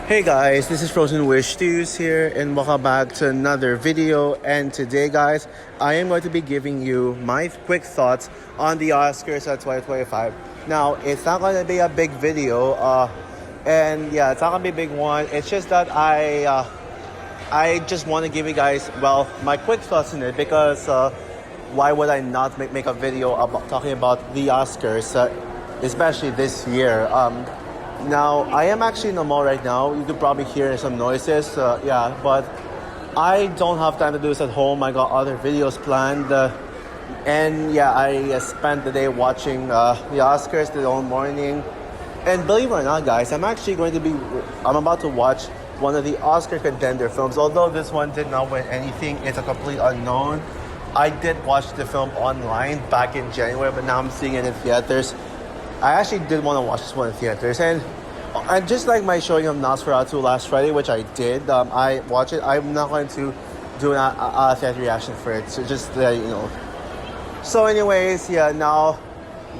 Hey guys, this is Frozen Wish Stews here and welcome back to another video. And today guys, I am going to be giving you my quick thoughts on the Oscars at 2025. Now, it's not going to be a big video and yeah, it's not going to be a big one. It's just that I just want to give you guys, well, my quick thoughts on it because why would I not make a video about talking about the Oscars, especially this year. Now, I am actually in the mall right now. You could probably hear some noises, yeah, but I don't have time to do this at home. I got other videos planned, and yeah, I spent the day watching the Oscars the whole morning. And believe it or not, guys, I'm about to watch one of the Oscar contender films. Although this one did not win anything, it's a complete unknown. I did watch the film online back in January, but now I'm seeing it in theaters. I actually did want to watch this one in theaters, and just like my showing of Nosferatu last Friday, which I did, I watched it. I'm not going to do a theater reaction for it, so just you know. So, anyways, yeah. Now,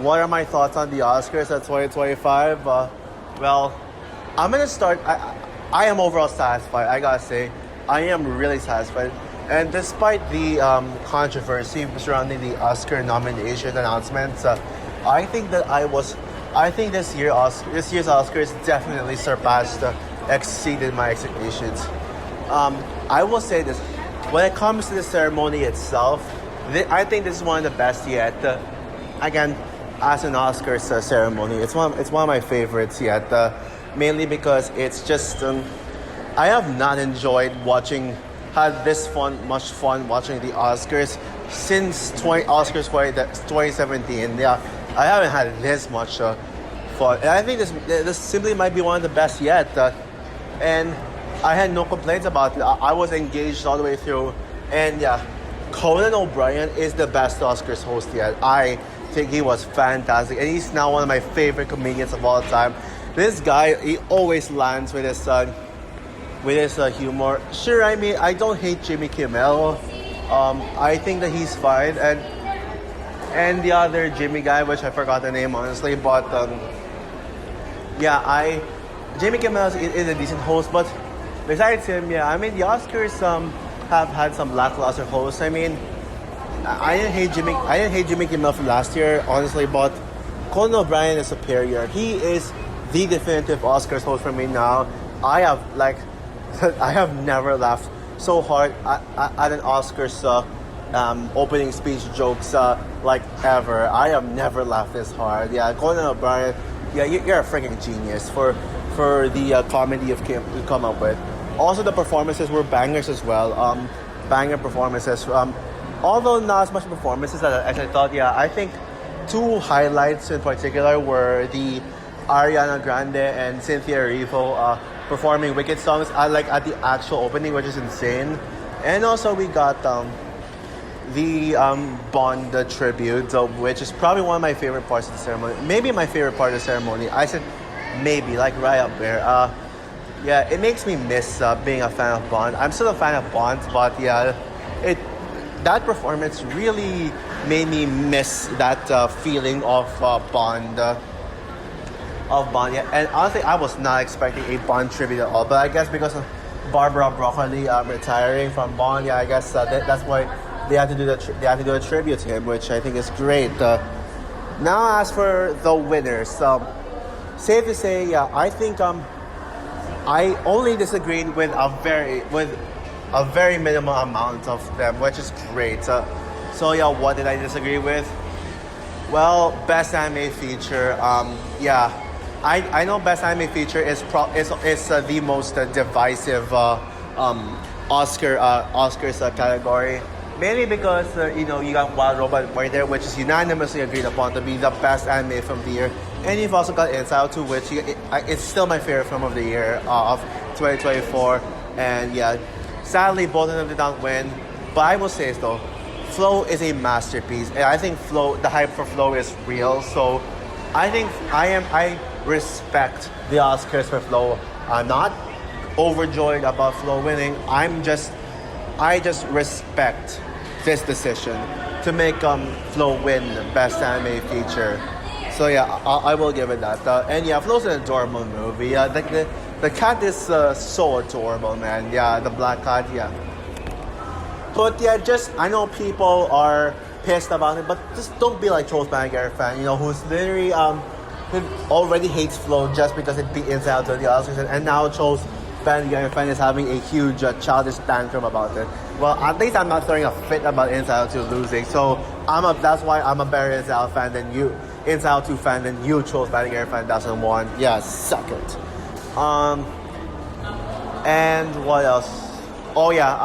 what are my thoughts on the Oscars at 2025? Well, I'm gonna start. I am overall satisfied. I gotta say, I am really satisfied. And despite the controversy surrounding the Oscar nomination announcements, I think this year's Oscars definitely exceeded my expectations. I will say this: when it comes to the ceremony itself, I think this is one of the best yet. Again, as an Oscars ceremony, it's one of my favorites yet. Mainly because it's just I have not had much fun watching the Oscars since Oscars 2017. Yeah, I haven't had this much fun. And I think this simply might be one of the best yet. And I had no complaints about it. I was engaged all the way through. And yeah, Conan O'Brien is the best Oscars host yet. I think he was fantastic. And he's now one of my favorite comedians of all time. This guy, he always lands with his humor. Sure, I mean, I don't hate Jimmy Kimmel. I think that he's fine. And the other Jimmy guy, which I forgot the name honestly, but yeah, Jimmy Kimmel is a decent host, but besides him, yeah, I mean the Oscars have had some lackluster hosts. I mean, I didn't hate Jimmy Kimmel from last year, honestly, but Conan O'Brien is superior. He is the definitive Oscars host for me now. I have never laughed so hard at an Oscars opening speech jokes like ever. I have never laughed this hard. Yeah, Conan O'Brien, yeah, you're a freaking genius for the comedy you've come up with. Also, the performances were bangers as well. Banger performances. Although not as much performances as I thought. Yeah, I think two highlights in particular were the Ariana Grande and Cynthia Erivo performing Wicked songs at the actual opening, which is insane. And also we got the Bond tribute, which is probably one of my favorite parts of the ceremony. Maybe my favorite part of the ceremony. I said maybe, like right up there. Yeah, it makes me miss being a fan of Bond. I'm still a fan of Bond, but yeah, that performance really made me miss that feeling of Bond. Yeah. And honestly, I was not expecting a Bond tribute at all. But I guess because of Barbara Broccoli retiring from Bond, yeah, I guess that's why they had to do a tribute to him, which I think is great. Now, as for the winners, safe to say, yeah, I think I only disagreed with a very minimal amount of them, which is great. So yeah, what did I disagree with? Well, best anime feature. Yeah. I know best anime feature is the most divisive Oscars category, mainly because you got Wild Robot right there, which is unanimously agreed upon to be the best anime film of the year, and you've also got Inside Out 2, which it's still my favorite film of the year of 2024, and yeah, sadly both of them did not win, but I will say though, Flow is a masterpiece, and I think the hype for Flow is real. So I think I respect the Oscars for Flow. I'm not overjoyed about Flow winning. I just respect this decision to make Flow win Best Anime Feature. So yeah, I will give it that. And yeah, Flow's an adorable movie. The cat is so adorable, man. Yeah, the black cat. Yeah. But yeah, just I know people are pissed about it, but just don't be like Charles Banniger fan, who's literally who already hates Flow just because it beat Inside Out to the Oscars, and now Charles Banniger fan is having a huge childish tantrum about it. Well, at least I'm not throwing a fit about Inside Out 2 losing, so that's why I'm a better Inside Out fan than you, Inside Out 2 fan than you, Charles Banniger fan 2001. Yeah, suck it. And what else? Oh yeah,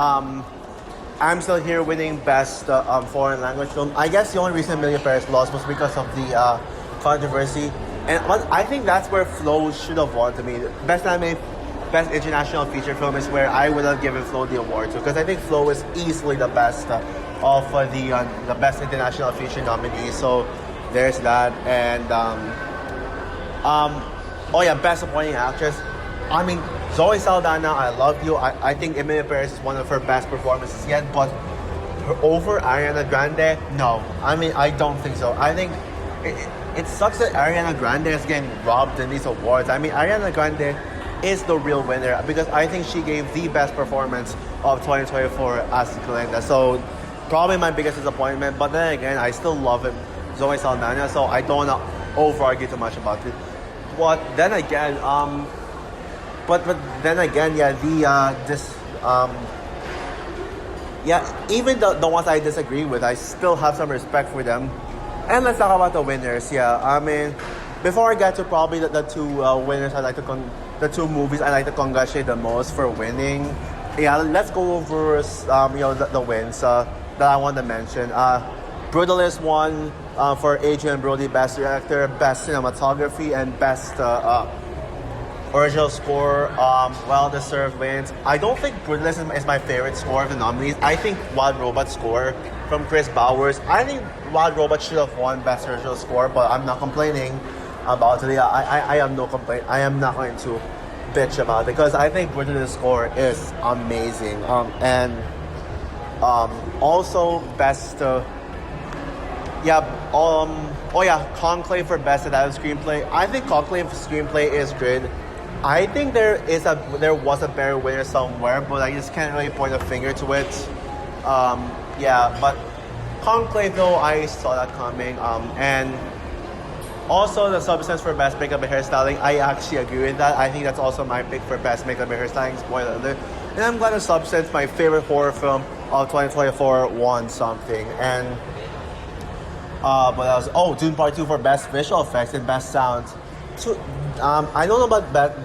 I'm Still Here winning best foreign language film. I guess the only reason Emilia Perez lost was because of the controversy, but I think that's where Flow should have won to me. Best international feature film is where I would have given Flow the award to, because I think Flow is easily the best of the best international feature nominees. So there's that, and oh yeah, best supporting actress. I mean, Zoe Saldana, I love you. I think Emilia Perez is one of her best performances yet, but over Ariana Grande, no. I mean, I don't think so. I think it sucks that Ariana Grande is getting robbed in these awards. I mean, Ariana Grande is the real winner because I think she gave the best performance of 2024 as Kalinda. So probably my biggest disappointment, but then again, I still love it, Zoe Saldana, so I don't want to over-argue too much about it. But then again, But then again, yeah, even the ones I disagree with, I still have some respect for them. And let's talk about the winners. Yeah, I mean, before I get to probably the two winners, the two movies I like to congratulate the most for winning. Yeah, let's go over the wins that I want to mention. Brutalist won for Adrian Brody, Best Director, Best Cinematography, and Best original score. Well deserved wins. I don't think Brutalist is my favorite score of the nominees. I think Wild Robot score from Chris Bowers. I think Wild Robot should have won Best Original Score, but I'm not complaining about it. I have no complaint. I am not going to bitch about it because I think Brutalist score is amazing. Also best. Conclave for Best Adapted Screenplay. I think Conclave Screenplay is good. I think there was a better winner somewhere, but I just can't really point a finger to it. But Conclave, though, I saw that coming. And also the Substance for Best Makeup and Hairstyling, I actually agree with that. I think that's also my pick for Best Makeup and Hairstyling, spoiler alert. And I'm glad the Substance, my favorite horror film of 2024, won something. And what else? Oh, Dune Part 2 for Best Visual Effects and Best Sound. So, I don't know about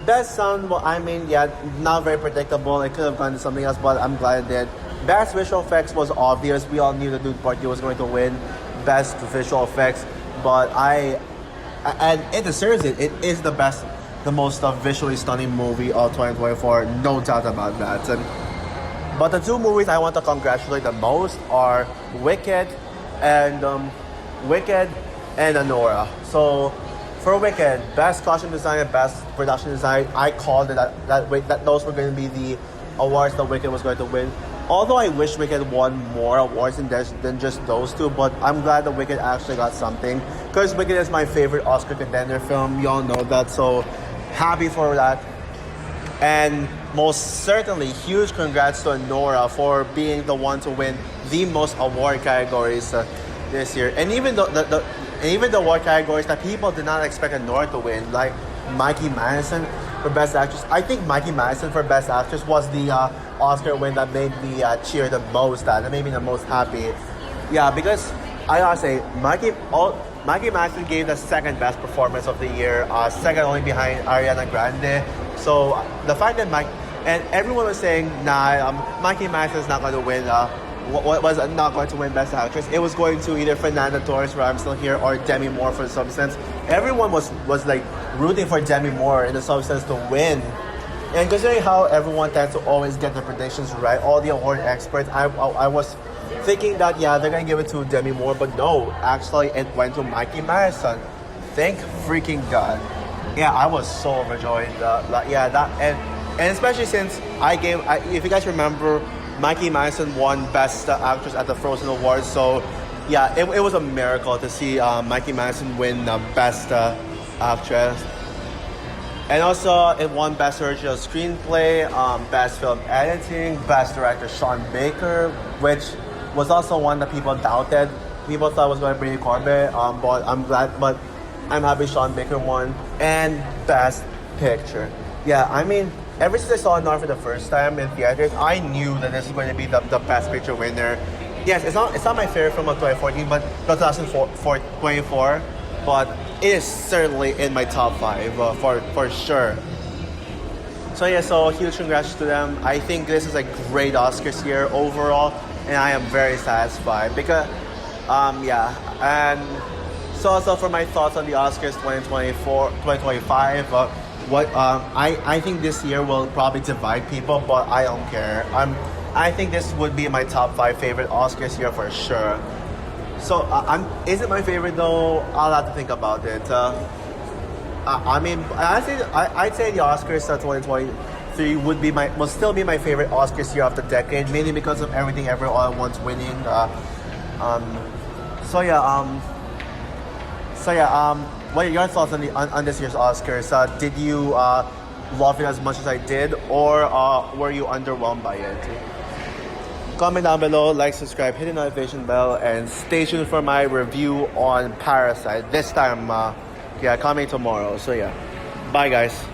best sound. Well, I mean, yeah, not very predictable. It could have gone to something else, but I'm glad it did. Best visual effects was obvious. We all knew the Dune Part 2 was going to win Best Visual Effects, but and it deserves it. It is the best, the most visually stunning movie of 2024, no doubt about that. But the two movies I want to congratulate the most are Wicked and Anora. So for Wicked, Best Costume Design and Best Production Design, I called it that those were going to be the awards that Wicked was going to win. Although I wish Wicked won more awards than just those two, but I'm glad that Wicked actually got something, because Wicked is my favorite Oscar contender film. You all know that, so happy for that. And most certainly, huge congrats to Anora for being the one to win the most award categories this year. And even the award categories that people did not expect Anora to win, like Mikey Madison for Best Actress. I think Mikey Madison for Best Actress was the Oscar win that made me cheer the most, that made me the most happy. Yeah, because I gotta say, Mikey Madison gave the second best performance of the year, second only behind Ariana Grande. So the fact that everyone was saying, Mikey Madison is not going to win. Was not going to win Best Actress. It was going to either Fernanda Torres for I'm Still Here or Demi Moore for The Substance. Everyone was like rooting for Demi Moore in The Substance to win. And considering how everyone tends to always get their predictions right, all the award experts, I was thinking that they're gonna give it to Demi Moore, but no, actually it went to Mikey Madison. Thank freaking God. Yeah, I was so overjoyed. And especially since if you guys remember, Mikey Madison won Best Actress at the Frozen Awards, so yeah, it was a miracle to see Mikey Madison win Best Actress. And also, it won Best Original Screenplay, Best Film Editing, Best Director Sean Baker, which was also one that people doubted. People thought was going to Brady Corbet, but I'm happy Sean Baker won. And Best Picture. Yeah, I mean, ever since I saw Nor for the first time in theaters, I knew that this is going to be the Best Picture winner. Yes, it's not my favorite film of 2014, but 2024, but it is certainly in my top 5 for sure. So yeah, so huge congrats to them. I think this is a great Oscars year overall, and I am very satisfied because, yeah, and so for my thoughts on the Oscars 2025. I think this year will probably divide people, but I don't care. I think this would be my top 5 favorite Oscars year for sure. So is it my favorite though? I'll have to think about it. I mean, I'd say the Oscars 2023 will still be my favorite Oscars year of the decade, mainly because of Everything Everywhere All at Once winning. What are your thoughts on this year's Oscars? Did you love it as much as I did, or were you underwhelmed by it? Comment down below, like, subscribe, hit the notification bell, and stay tuned for my review on Parasite. This time, coming tomorrow. So yeah, bye guys.